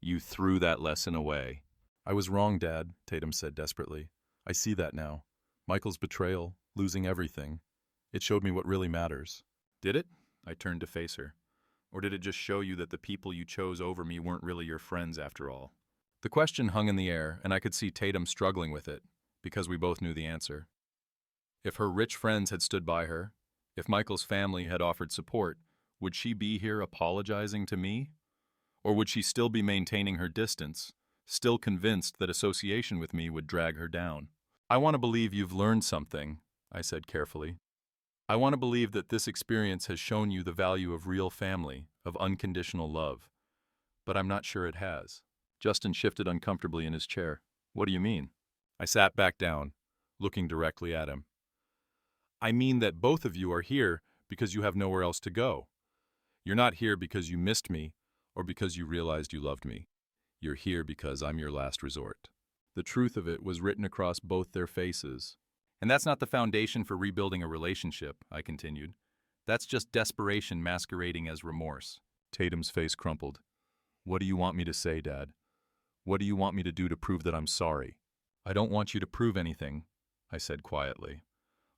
you threw that lesson away." "I was wrong, Dad," Tatum said desperately. "I see that now. Michael's betrayal, losing everything. It showed me what really matters." "Did it?" I turned to face her. "Or did it just show you that the people you chose over me weren't really your friends after all?" The question hung in the air, and I could see Tatum struggling with it, because we both knew the answer. If her rich friends had stood by her, if Michael's family had offered support, would she be here apologizing to me? Or would she still be maintaining her distance, still convinced that association with me would drag her down? "I want to believe you've learned something," I said carefully. "I want to believe that this experience has shown you the value of real family, of unconditional love. But I'm not sure it has." Justin shifted uncomfortably in his chair. "What do you mean?" I sat back down, looking directly at him. "I mean that both of you are here because you have nowhere else to go. You're not here because you missed me or because you realized you loved me. You're here because I'm your last resort." The truth of it was written across both their faces. "And that's not the foundation for rebuilding a relationship," I continued. "That's just desperation masquerading as remorse." Tatum's face crumpled. "What do you want me to say, Dad? What do you want me to do to prove that I'm sorry?" "I don't want you to prove anything," I said quietly.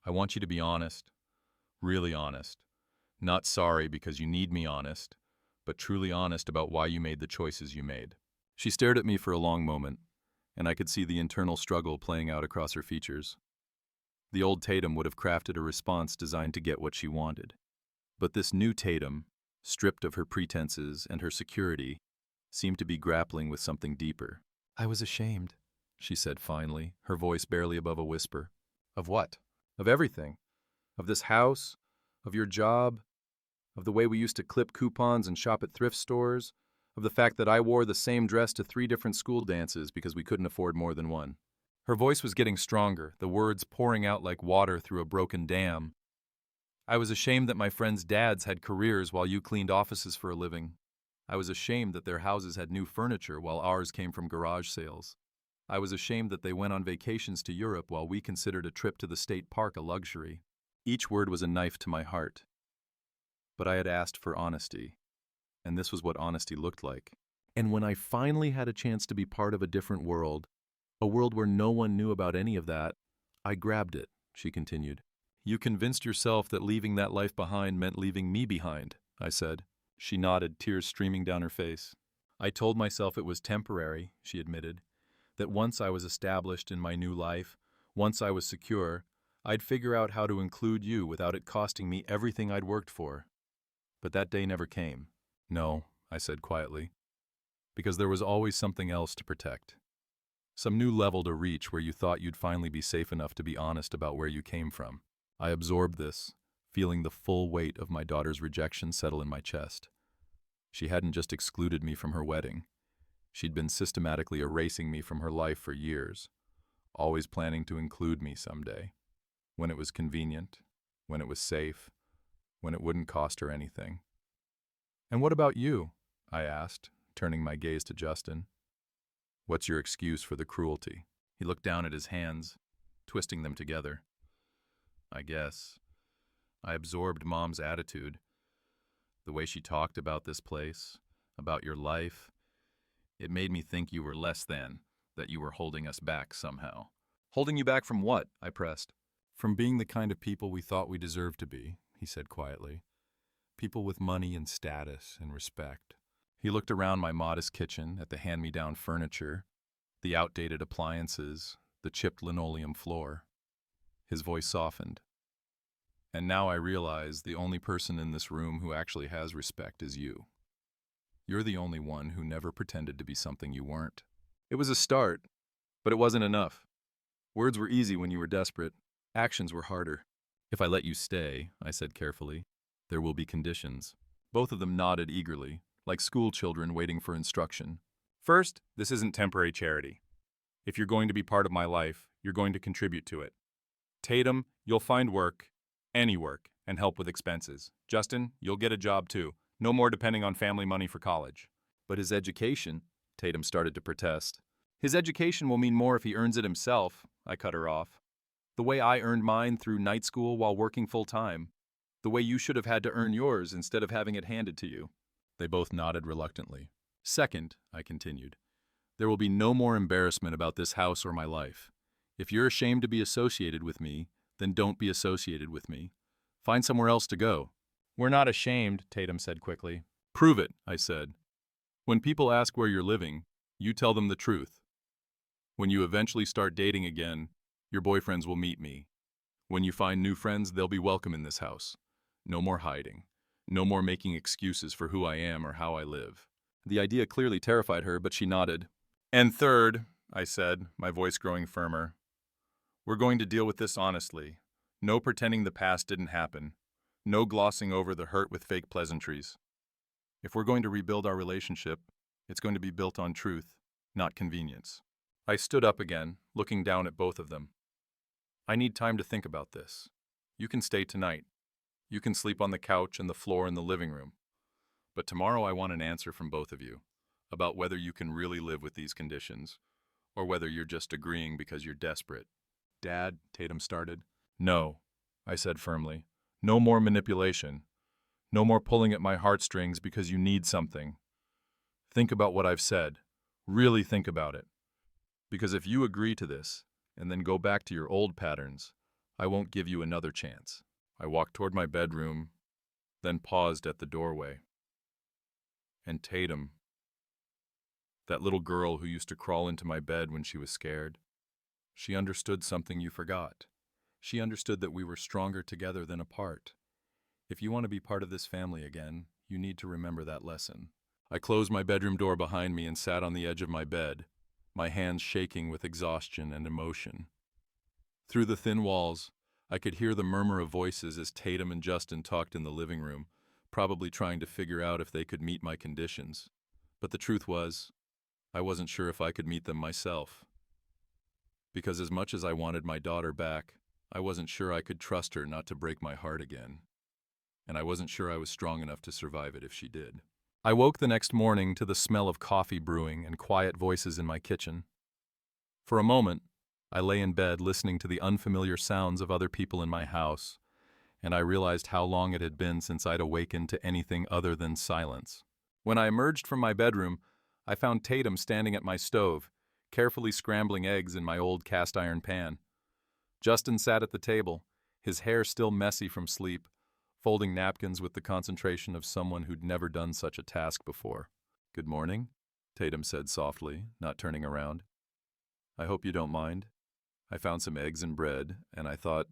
"I want you to be honest, really honest. Not sorry because you need me honest, but truly honest about why you made the choices you made." She stared at me for a long moment, and I could see the internal struggle playing out across her features. The old Tatum would have crafted a response designed to get what she wanted. But this new Tatum, stripped of her pretenses and her security, seemed to be grappling with something deeper. "I was ashamed," she said finally, her voice barely above a whisper. "Of what?" "Of everything. Of this house, of your job, of the way we used to clip coupons and shop at thrift stores, of the fact that I wore the same dress to 3 different school dances because we couldn't afford more than one." Her voice was getting stronger, the words pouring out like water through a broken dam. "I was ashamed that my friends' dads had careers while you cleaned offices for a living. I was ashamed that their houses had new furniture while ours came from garage sales. I was ashamed that they went on vacations to Europe while we considered a trip to the state park a luxury." Each word was a knife to my heart. But I had asked for honesty, and this was what honesty looked like. "And when I finally had a chance to be part of a different world, a world where no one knew about any of that, I grabbed it," she continued. "You convinced yourself that leaving that life behind meant leaving me behind," I said. She nodded, tears streaming down her face. "I told myself it was temporary," she admitted, "that once I was established in my new life, once I was secure, I'd figure out how to include you without it costing me everything I'd worked for. But that day never came." "No," I said quietly, "because there was always something else to protect. Some new level to reach where you thought you'd finally be safe enough to be honest about where you came from. I absorbed this, feeling the full weight of my daughter's rejection settle in my chest. She hadn't just excluded me from her wedding. She'd been systematically erasing me from her life for years, always planning to include me someday, when it was convenient, when it was safe, when it wouldn't cost her anything. "And what about you?" I asked, turning my gaze to Justin. "What's your excuse for the cruelty?" He looked down at his hands, twisting them together. "I guess I absorbed Mom's attitude. The way she talked about this place, about your life, it made me think you were less than, that you were holding us back somehow." "Holding you back from what?" I pressed. "From being the kind of people we thought we deserved to be," he said quietly. "People with money and status and respect." He looked around my modest kitchen at the hand-me-down furniture, the outdated appliances, the chipped linoleum floor. His voice softened. "And now I realize the only person in this room who actually has respect is you. You're the only one who never pretended to be something you weren't." It was a start, but it wasn't enough. Words were easy when you were desperate. Actions were harder. "If I let you stay," I said carefully, "there will be conditions." Both of them nodded eagerly, like school children waiting for instruction. "First, this isn't temporary charity. If you're going to be part of my life, you're going to contribute to it. Tatum, you'll find work, any work, and help with expenses. Justin, you'll get a job too. No more depending on family money for college." "But his education," Tatum started to protest. "His education will mean more if he earns it himself," I cut her off. "The way I earned mine through night school while working full-time. The way you should have had to earn yours instead of having it handed to you." They both nodded reluctantly. "Second," I continued, "there will be no more embarrassment about this house or my life. If you're ashamed to be associated with me, then don't be associated with me. Find somewhere else to go." "We're not ashamed," Tatum said quickly. "Prove it," I said. "When people ask where you're living, you tell them the truth. When you eventually start dating again, your boyfriends will meet me. When you find new friends, they'll be welcome in this house. No more hiding. No more making excuses for who I am or how I live." The idea clearly terrified her, but she nodded. "And third," I said, my voice growing firmer, "we're going to deal with this honestly. No pretending the past didn't happen. No glossing over the hurt with fake pleasantries. If we're going to rebuild our relationship, it's going to be built on truth, not convenience." I stood up again, looking down at both of them. "I need time to think about this. You can stay tonight. You can sleep on the couch and the floor in the living room. But tomorrow I want an answer from both of you about whether you can really live with these conditions, or whether you're just agreeing because you're desperate." "Dad," Tatum started. "No," I said firmly. "No more manipulation. No more pulling at my heartstrings because you need something. Think about what I've said. Really think about it. Because if you agree to this, and then go back to your old patterns, I won't give you another chance." I walked toward my bedroom, then paused at the doorway. And Tatum, that little girl who used to crawl into my bed when she was scared, she understood something you forgot. She understood that we were stronger together than apart. If you want to be part of this family again, you need to remember that lesson. I closed my bedroom door behind me and sat on the edge of my bed, my hands shaking with exhaustion and emotion. Through the thin walls, I could hear the murmur of voices as Tatum and Justin talked in the living room, probably trying to figure out if they could meet my conditions. But the truth was, I wasn't sure if I could meet them myself. Because as much as I wanted my daughter back, I wasn't sure I could trust her not to break my heart again. And I wasn't sure I was strong enough to survive it if she did. I woke the next morning to the smell of coffee brewing and quiet voices in my kitchen. For a moment, I lay in bed listening to the unfamiliar sounds of other people in my house, and I realized how long it had been since I'd awakened to anything other than silence. When I emerged from my bedroom, I found Tatum standing at my stove, carefully scrambling eggs in my old cast-iron pan. Justin sat at the table, his hair still messy from sleep, folding napkins with the concentration of someone who'd never done such a task before. "Good morning," Tatum said softly, not turning around. "I hope you don't mind. I found some eggs and bread, and I thought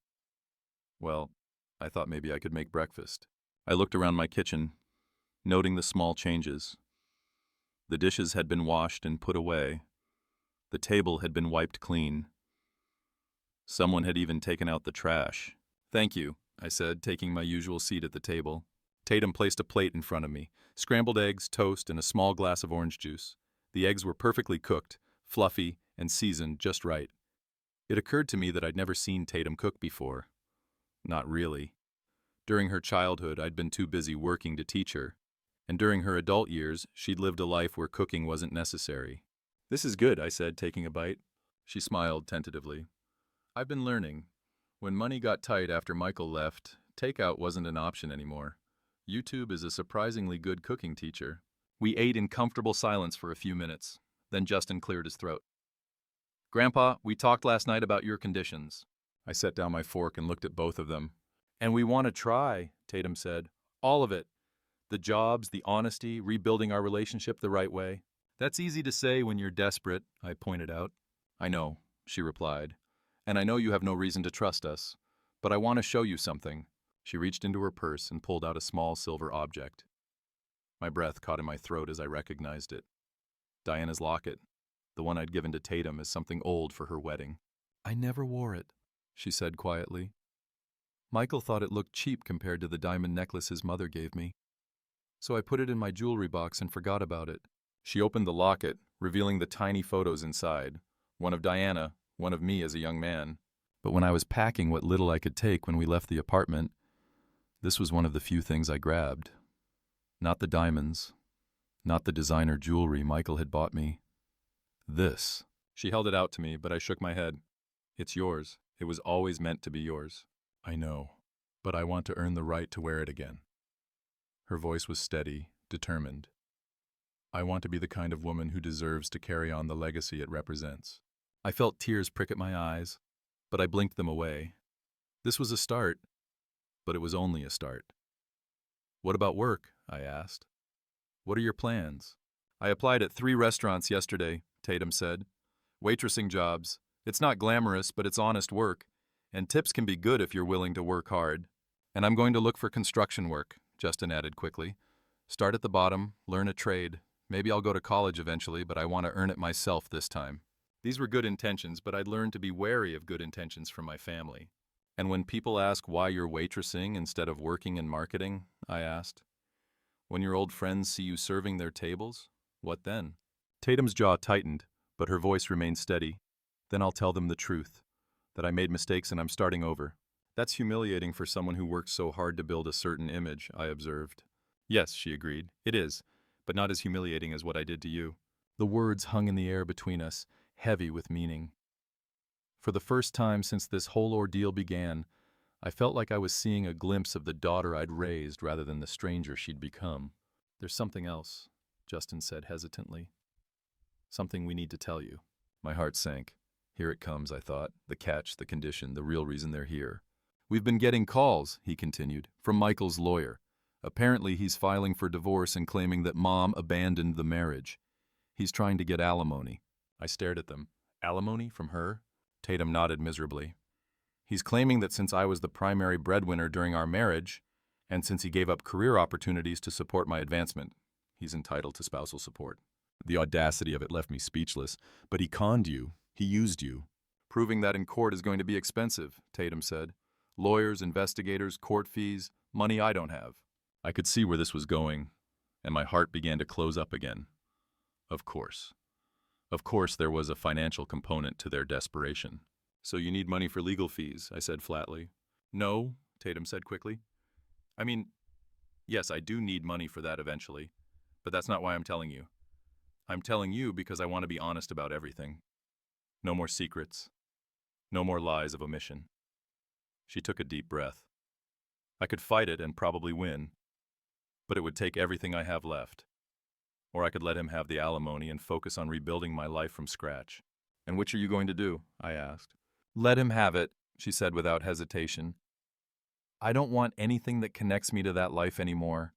maybe I could make breakfast." I looked around my kitchen, noting the small changes. The dishes had been washed and put away. The table had been wiped clean. Someone had even taken out the trash. "Thank you," I said, taking my usual seat at the table. Tatum placed a plate in front of me, scrambled eggs, toast, and a small glass of orange juice. The eggs were perfectly cooked, fluffy, and seasoned just right. It occurred to me that I'd never seen Tatum cook before. Not really. During her childhood, I'd been too busy working to teach her, and during her adult years, she'd lived a life where cooking wasn't necessary. "This is good," I said, taking a bite. She smiled tentatively. "I've been learning. When money got tight after Michael left, takeout wasn't an option anymore. YouTube is a surprisingly good cooking teacher." We ate in comfortable silence for a few minutes. Then Justin cleared his throat. "Grandpa, we talked last night about your conditions." I set down my fork and looked at both of them. "And we want to try," Tatum said. "All of it. The jobs, the honesty, rebuilding our relationship the right way." "That's easy to say when you're desperate," I pointed out. "I know," she replied. "And I know you have no reason to trust us. But I want to show you something." She reached into her purse and pulled out a small silver object. My breath caught in my throat as I recognized it. Diana's locket, the one I'd given to Tatum as something old for her wedding. "I never wore it," she said quietly. "Michael thought it looked cheap compared to the diamond necklace his mother gave me. So I put it in my jewelry box and forgot about it." She opened the locket, revealing the tiny photos inside, one of Diana, one of me as a young man. But when I was packing what little I could take when we left the apartment, this was one of the few things I grabbed. Not the diamonds, not the designer jewelry Michael had bought me. This. She held it out to me, but I shook my head. "It's yours. It was always meant to be yours." "I know, but I want to earn the right to wear it again." Her voice was steady, determined. "I want to be the kind of woman who deserves to carry on the legacy it represents." I felt tears prick at my eyes, but I blinked them away. This was a start, but it was only a start. "What about work?" I asked. "What are your plans?" "I applied at 3 restaurants yesterday," Tatum said. "Waitressing jobs. It's not glamorous, but it's honest work. And tips can be good if you're willing to work hard. And I'm going to look for construction work," Justin added quickly. "Start at the bottom, learn a trade. Maybe I'll go to college eventually, but I want to earn it myself this time." These were good intentions, but I'd learned to be wary of good intentions from my family. "And when people ask why you're waitressing instead of working in marketing," I asked, "when your old friends see you serving their tables, what then?" Tatum's jaw tightened, but her voice remained steady. "Then I'll tell them the truth, that I made mistakes and I'm starting over." "That's humiliating for someone who worked so hard to build a certain image," I observed. "Yes," she agreed, "it is, but not as humiliating as what I did to you." The words hung in the air between us, heavy with meaning. For the first time since this whole ordeal began, I felt like I was seeing a glimpse of the daughter I'd raised rather than the stranger she'd become. "There's something else," Justin said hesitantly. "Something we need to tell you." My heart sank. Here it comes, I thought. The catch, the condition, the real reason they're here. "We've been getting calls," he continued, "from Michael's lawyer. Apparently he's filing for divorce and claiming that Mom abandoned the marriage. He's trying to get alimony." I stared at them. "Alimony from her?" Tatum nodded miserably. "He's claiming that since I was the primary breadwinner during our marriage, and since he gave up career opportunities to support my advancement, he's entitled to spousal support." The audacity of it left me speechless. "But he conned you. He used you." "Proving that in court is going to be expensive," Tatum said. "Lawyers, investigators, court fees, money I don't have." I could see where this was going, and my heart began to close up again. Of course. Of course there was a financial component to their desperation. "So you need money for legal fees," I said flatly. "No," Tatum said quickly. "I mean, yes, I do need money for that eventually, but that's not why I'm telling you. I'm telling you because I want to be honest about everything. No more secrets. No more lies of omission." She took a deep breath. "I could fight it and probably win, but it would take everything I have left. Or I could let him have the alimony and focus on rebuilding my life from scratch." "And which are you going to do?" I asked. "Let him have it," she said without hesitation. "I don't want anything that connects me to that life anymore.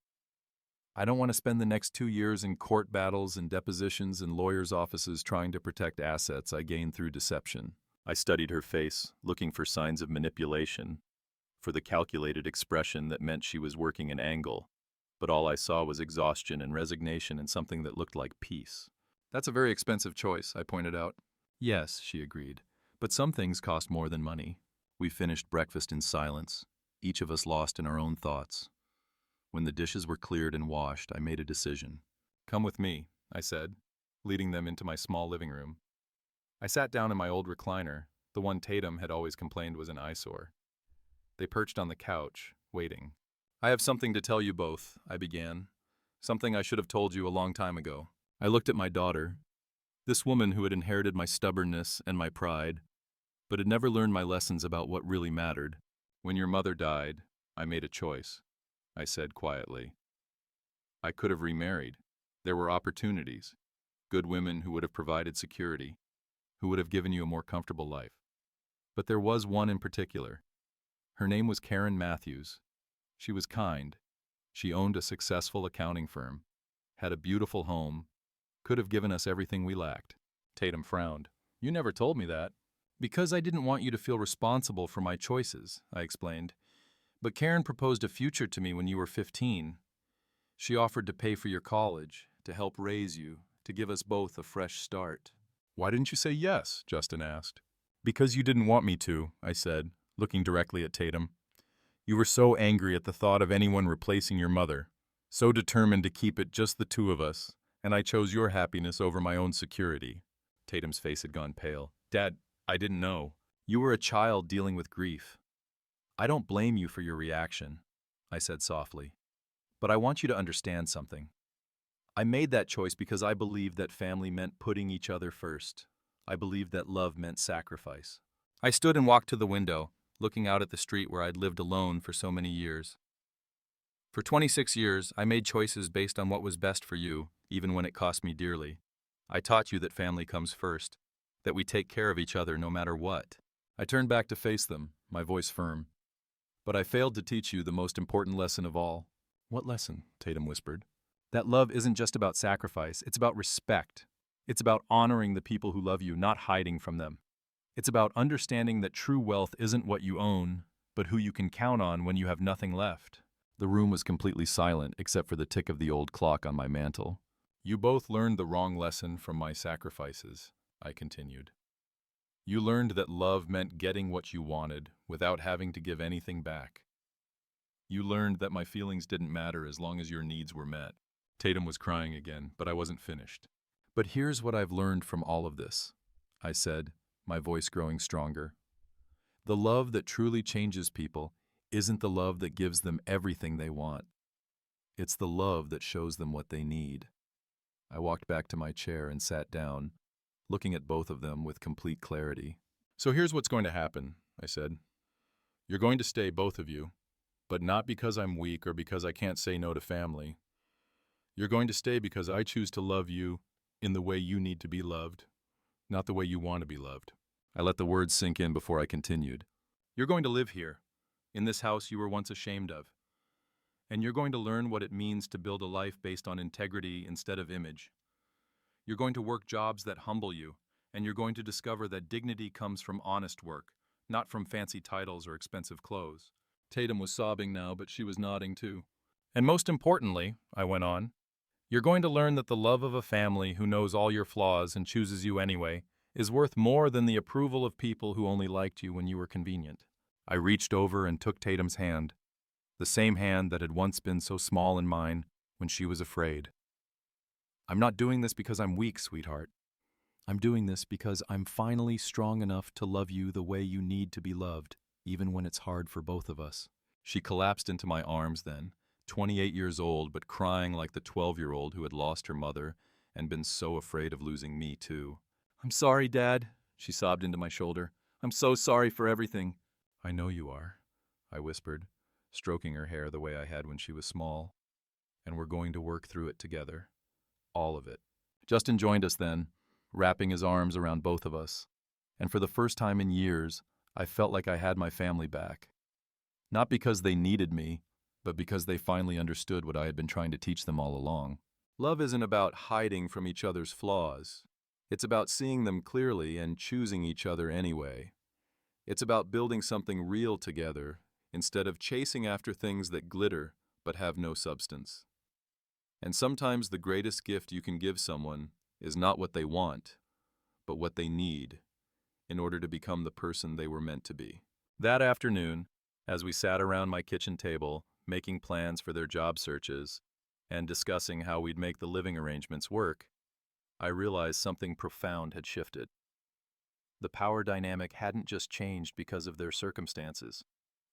I don't want to spend the next 2 years in court battles and depositions and lawyers' offices trying to protect assets I gained through deception." I studied her face, looking for signs of manipulation, for the calculated expression that meant she was working an angle. But all I saw was exhaustion and resignation and something that looked like peace. "That's a very expensive choice," I pointed out. "Yes," she agreed, "but some things cost more than money." We finished breakfast in silence. each of us lost in our own thoughts. When the dishes were cleared and washed, I made a decision. "Come with me," I said, leading them into my small living room. I sat down in my old recliner, the one Tatum had always complained was an eyesore. They perched on the couch, waiting. "I have something to tell you both," I began. "Something I should have told you a long time ago." I looked at my daughter, this woman who had inherited my stubbornness and my pride, but had never learned my lessons about what really mattered. "When your mother died, I made a choice," I said quietly. "I could have remarried. There were opportunities, good women who would have provided security, who would have given you a more comfortable life. But there was one in particular. Her name was Karen Matthews. She was kind. She owned a successful accounting firm, had a beautiful home, could have given us everything we lacked." Tatum frowned. "You never told me that." "Because I didn't want you to feel responsible for my choices," I explained. "But Karen proposed a future to me when you were 15. She offered to pay for your college, to help raise you, to give us both a fresh start." "Why didn't you say yes?" Justin asked. "Because you didn't want me to," I said, looking directly at Tatum. "You were so angry at the thought of anyone replacing your mother, so determined to keep it just the two of us, and I chose your happiness over my own security." Tatum's face had gone pale. "Dad, I didn't know. You were a child dealing with grief. I don't blame you for your reaction," I said softly. "But I want you to understand something. I made that choice because I believed that family meant putting each other first. I believed that love meant sacrifice." I stood and walked to the window, looking out at the street where I'd lived alone for so many years. "For 26 years, I made choices based on what was best for you, even when it cost me dearly. I taught you that family comes first, that we take care of each other no matter what." I turned back to face them, my voice firm. "But I failed to teach you the most important lesson of all." "What lesson?" Tatum whispered. "That love isn't just about sacrifice, it's about respect. It's about honoring the people who love you, not hiding from them. It's about understanding that true wealth isn't what you own, but who you can count on when you have nothing left." The room was completely silent except for the tick of the old clock on my mantel. "You both learned the wrong lesson from my sacrifices," I continued. "You learned that love meant getting what you wanted without having to give anything back. You learned that my feelings didn't matter as long as your needs were met." Tatum was crying again, but I wasn't finished. "But here's what I've learned from all of this," I said, my voice growing stronger. "The love that truly changes people isn't the love that gives them everything they want. It's the love that shows them what they need." I walked back to my chair and sat down, looking at both of them with complete clarity. "So here's what's going to happen," I said. "You're going to stay, both of you, but not because I'm weak or because I can't say no to family. You're going to stay because I choose to love you in the way you need to be loved, not the way you want to be loved." I let the words sink in before I continued. "You're going to live here, in this house you were once ashamed of. And you're going to learn what it means to build a life based on integrity instead of image. You're going to work jobs that humble you, and you're going to discover that dignity comes from honest work, not from fancy titles or expensive clothes." Tatum was sobbing now, but she was nodding too. "And most importantly," I went on, "you're going to learn that the love of a family who knows all your flaws and chooses you anyway is worth more than the approval of people who only liked you when you were convenient." I reached over and took Tatum's hand, the same hand that had once been so small in mine when she was afraid. "I'm not doing this because I'm weak, sweetheart. I'm doing this because I'm finally strong enough to love you the way you need to be loved, even when it's hard for both of us." She collapsed into my arms then, 28 years old, but crying like the 12-year-old who had lost her mother and been so afraid of losing me too. "I'm sorry, Dad," she sobbed into my shoulder. "I'm so sorry for everything." "I know you are," I whispered, stroking her hair the way I had when she was small. "And we're going to work through it together. All of it." Justin joined us then, wrapping his arms around both of us. And for the first time in years, I felt like I had my family back. Not because they needed me, but because they finally understood what I had been trying to teach them all along. Love isn't about hiding from each other's flaws. It's about seeing them clearly and choosing each other anyway. It's about building something real together instead of chasing after things that glitter but have no substance. And sometimes the greatest gift you can give someone is not what they want, but what they need in order to become the person they were meant to be. That afternoon, As we sat around my kitchen table, making plans for their job searches, and discussing how we'd make the living arrangements work, I realized something profound had shifted. The power dynamic hadn't just changed because of their circumstances.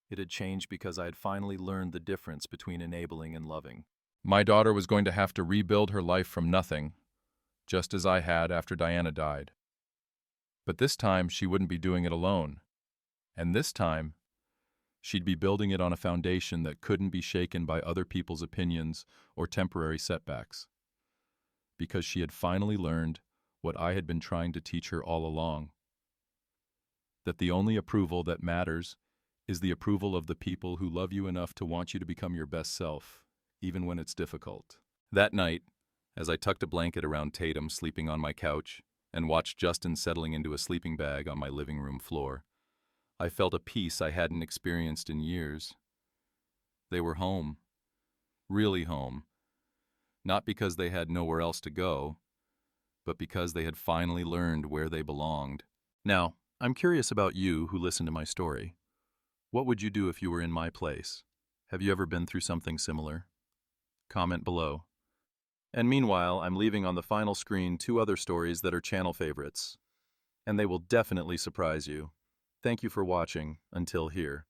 It had changed because I had finally learned the difference between enabling and loving. My daughter was going to have to rebuild her life from nothing, just as I had after Diana died. But this time, she wouldn't be doing it alone. And this time, she'd be building it on a foundation that couldn't be shaken by other people's opinions or temporary setbacks. Because she had finally learned what I had been trying to teach her all along. That the only approval that matters is the approval of the people who love you enough to want you to become your best self, even when it's difficult. That night, as I tucked a blanket around Tatum sleeping on my couch and watched Justin settling into a sleeping bag on my living room floor, I felt a peace I hadn't experienced in years. They were home. Really home. Not because they had nowhere else to go, but because they had finally learned where they belonged. Now, I'm curious about you who listened to my story. What would you do if you were in my place? Have you ever been through something similar? Comment below. And meanwhile, I'm leaving on the final screen 2 other stories that are channel favorites. And they will definitely surprise you. Thank you for watching until here.